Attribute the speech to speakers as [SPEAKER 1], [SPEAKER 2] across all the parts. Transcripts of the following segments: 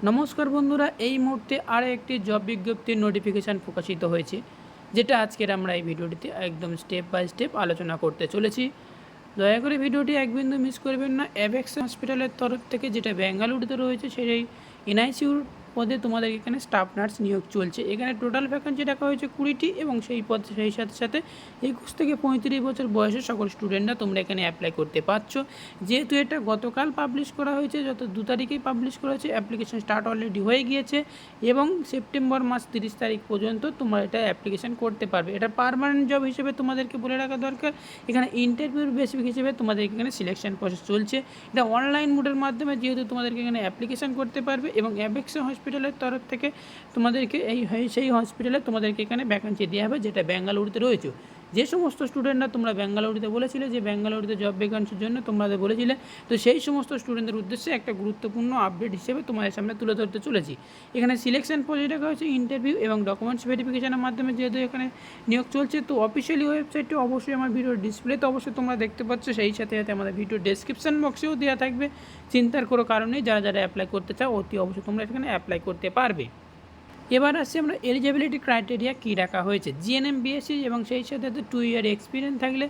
[SPEAKER 1] নমস্কার বন্ধুরা, এই মুহূর্তে আরও একটি জব বিজ্ঞপ্তির নোটিফিকেশান প্রকাশিত হয়েছে, যেটা আজকের আমরা এই ভিডিওটিতে একদম স্টেপ বাই স্টেপ আলোচনা করতে চলেছি। দয়া করে ভিডিওটি এক বিন্দু মিস করবেন না। অ্যাবেক্স হসপিটালের তরফ থেকে, যেটা বেঙ্গালুরুতে রয়েছে, সেই এনআইসিউর পদে তোমাদের এখানে স্টাফ নার্স নিয়োগ চলছে। এখানে টোটাল ভ্যাকেন্সি রাখা হয়েছে 20টি এবং সেই সাথে সাথে 21 থেকে 35 বছর বয়সের সকল স্টুডেন্টরা তোমরা এখানে অ্যাপ্লাই করতে পারছো। যেহেতু এটা গতকাল পাবলিশ করা হয়েছে, যত 2 তারিখেই পাবলিশ করা হয়েছে, অ্যাপ্লিকেশন স্টার্ট অলরেডি হয়ে গিয়েছে এবং সেপ্টেম্বর মাস 30 তারিখ পর্যন্ত তোমরা এটা অ্যাপ্লিকেশন করতে পারবে। এটা পার্মানেন্ট জব হিসেবে তোমাদেরকে বলে রাখা দরকার। এখানে ইন্টারভিউর বেসিক হিসেবে তোমাদের এখানে সিলেকশন প্রসেস চলছে। এটা অনলাইন মোডের মাধ্যমে যেহেতু তোমাদেরকে এখানে অ্যাপ্লিকেশন করতে পারবে এবং অ্যাবেক্স হসপিটালের তরফ থেকে তোমাদেরকে সেই হসপিটালে তোমাদেরকে এখানে ভ্যাকেন্সি দেওয়া হবে, যেটা বেঙ্গালুরুতে রয়েছে। যে সমস্ত স্টুডেন্টরা তোমরা বেঙ্গালুরুতে বলেছিলে যে বেঙ্গালুরুতে জব ভ্যাকেন্সির জন্য তোমাদের বলেছিলে, তো সেই সমস্ত স্টুডেন্টদের উদ্দেশ্যে একটা গুরুত্বপূর্ণ আপডেট হিসেবে তোমাদের সামনে তুলে ধরতে চলেছি। এখানে সিলেকশন প্রসেস রাখা হয়েছে ইন্টারভিউ এবং ডকুমেন্টস ভেরিফিকেশনের মাধ্যমে। যেহেতু এখানে নিয়োগ চলছে, তো অফিসিয়ালি ওয়েবসাইটটি অবশ্যই আমার ভিডিওর ডিসপ্লেতে অবশ্যই তোমরা দেখতে পাচ্ছ, সেই সাথে সাথে আমাদের ভিডিও ডেসক্রিপশন বক্সেও দেওয়া থাকবে। চিন্তার কোনো কারণ নেই, যারা যারা অ্যাপ্লাই করতে চাও অতি অবশ্যই তোমরা এখানে অ্যাপ্লাই করতে পারবে। এবার আসছে আমরা এলিজিবিলিটি ক্রাইটেরিয়া কী রাখা হয়েছে। জিএনএম বিএসসি এবং সেই সাথে 2 ইয়ার এক্সপিরিয়েন্স থাকলে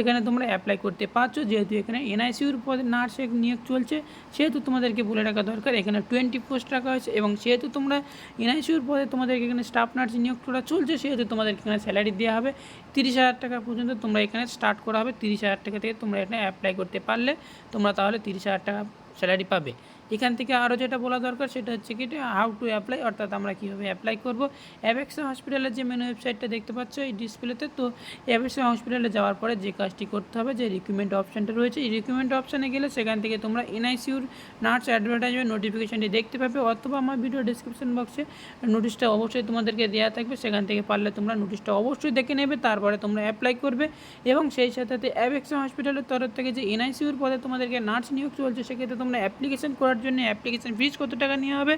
[SPEAKER 1] এখানে তোমরা অ্যাপ্লাই করতে পারছো। যেহেতু এখানে এনআইসিউর পদে নার্সের নিয়োগ চলছে, সেহেতু তোমাদেরকে বলে রাখা দরকার এখানে 20 পোস্ট রাখা হয়েছে এবং সেহেতু তোমরা এনআইসিউর পদে তোমাদেরকে এখানে স্টাফ নার্স নিয়োগ করা চলছে, সেহেতু তোমাদেরকে এখানে স্যালারি দেওয়া হবে 30,000 টাকা পর্যন্ত। তোমরা এখানে স্টার্ট করা হবে 30,000 টাকা থেকে। তোমরা এখানে অ্যাপ্লাই করতে পারলে তোমরা তাহলে 30,000 টাকা স্যালারি পাবে। এখান থেকে আরও যেটা বলা দরকার সেটা হচ্ছে কি, হাউ টু অ্যাপ্লাই, অর্থাৎ আমরা কীভাবে অ্যাপ্লাই করবো। অ্যাবেক্স হসপিটালের যে মেনু ওয়েবসাইটটা দেখতে পাচ্ছ এই ডিসপ্লেতে, তো অ্যাবেক্স হসপিটালে যাওয়ার পরে যে কাজটি করতে হবে, যে রিক্রুটমেন্ট অপশানটা রয়েছে, এই রিক্রুটমেন্ট অপশানে গেলে সেখান থেকে তোমরা এনআইসিউর নার্স অ্যাডভার্টাইজমেন্ট নোটিফিকেশানটি দেখতে পাবে, অথবা আমার ভিডিও ডিসক্রিপশন বক্সে নোটিশটা অবশ্যই তোমাদেরকে দেওয়া থাকবে। সেখান থেকে পারলে তোমরা নোটিশটা অবশ্যই দেখে নেবে, তারপরে তোমরা অ্যাপ্লাই করবে। এবং সেই সাথে অ্যাবেক্স হসপিটালের তরফ থেকে যে এনআইসিউর পদে তোমাদেরকে নার্স নিয়োগ চলছে, সেক্ষেত্রে তোমরা অ্যাপ্লিকেশন করার জন্য অ্যাপ্লিকেশন ফিজ কত টাকা নেওয়া হবে।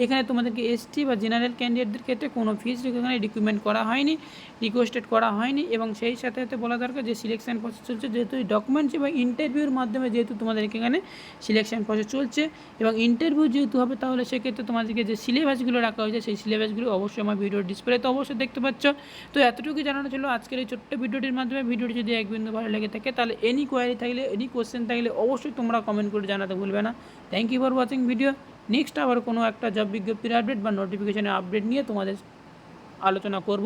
[SPEAKER 1] এখানে তোমাদেরকে এসটি বা জেনারেল ক্যান্ডিডেটদের ক্ষেত্রে কোনো ফিজ এখানে রিকমেন্ড করা হয়নি, রিকোয়েস্টেড করা হয়নি। এবং সেই সাথে সাথে বলা দরকার যে সিলেকশন প্রসেস চলছে, যেহেতু ডকুমেন্টস এবং ইন্টারভিউর মাধ্যমে যেহেতু তোমাদেরকে এখানে সিলেকশন প্রসেস চলছে এবং ইন্টারভিউ যেহেতু হবে, তাহলে সেক্ষেত্রে তোমাদেরকে যে সিলেবাসগুলো রাখা হয়েছে সেই সিলেবাসগুলো অবশ্যই আমার ভিডিওর ডিসপ্লেতে অবশ্যই দেখতে পাচ্ছ। তো এতটুকু জানানো ছিল আজকের এই ছোট্ট ভিডিওটির মাধ্যমে। ভিডিওটি যদি এক বিন্দু ভালো লেগে থাকে, তাহলে এনি কোয়ারি থাকলে, এনি কোয়েশ্চেন থাকলে অবশ্যই তোমরা কমেন্ট করে জানাতে ভুলবে না। Thank you for watching video. Next আবার কোনো একটা জব বিজ্ঞপ্তির আপডেট বা নোটিফিকেশনের আপডেট নিয়ে তোমাদের আলোচনা করব।